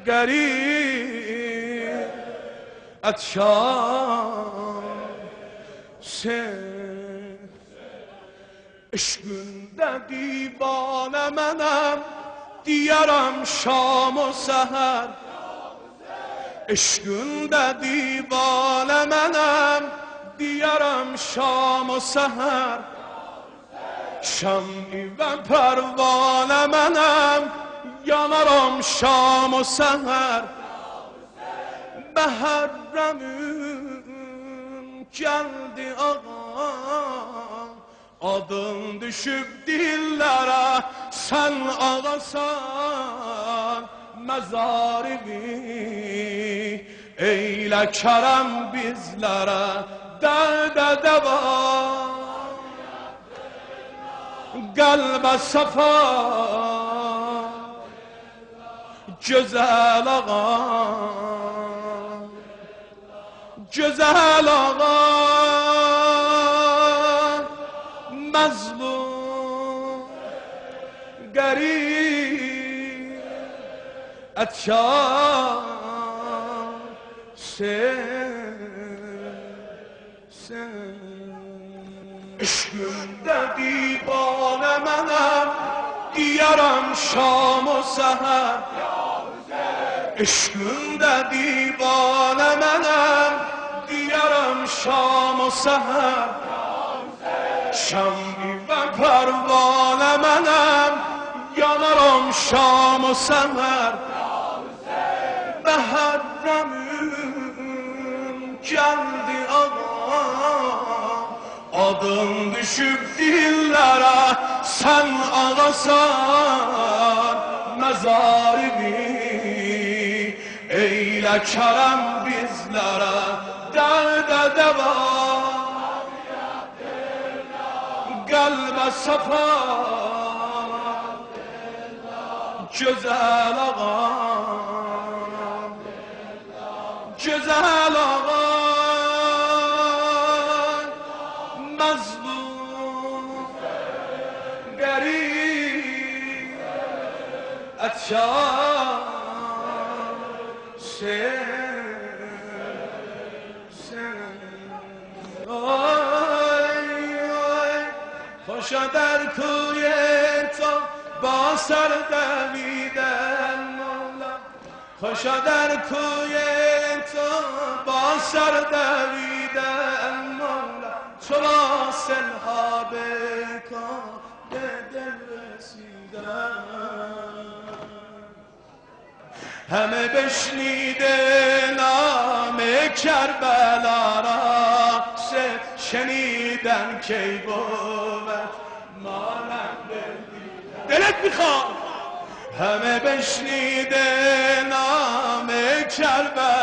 گری اتشان عشقında دیوانه منم دیارم شام و سحر عشقında دیوانه منم دیارم شام و سحر شمعی و پروانه منم yanarım şam o seher Behərrəmim geldi ağa Adın düşüp dillere sen ağasan Mezarimi eyle kerem bizlere Derde deva Kalbe safa Güzel ağa Güzel ağa Mazlum Garip Etşan Sen Işkımda divane menem Diyarım şam o seher Eşkımda divane menem Diyarım şam o seher Şam-i ve pervane menem Yanarım şam o seher Behərrəmim geldi ağa Adın düşüp dillere sen ağasan Mezarimi eyle kerem bizlere Derde deva Kalbe safa Güzel ağam Güzel ağam Mazlum Garip Etşan خوشا در کوی تو با سر دویدن مولا خوشا در کوی تو با سر دویدن مولا چرا سلها بکن به دل رسیدن همه بشنیده نام کربلا را شنیدن کی بود مانند دلت میخواد همه بشنیده نام کربلا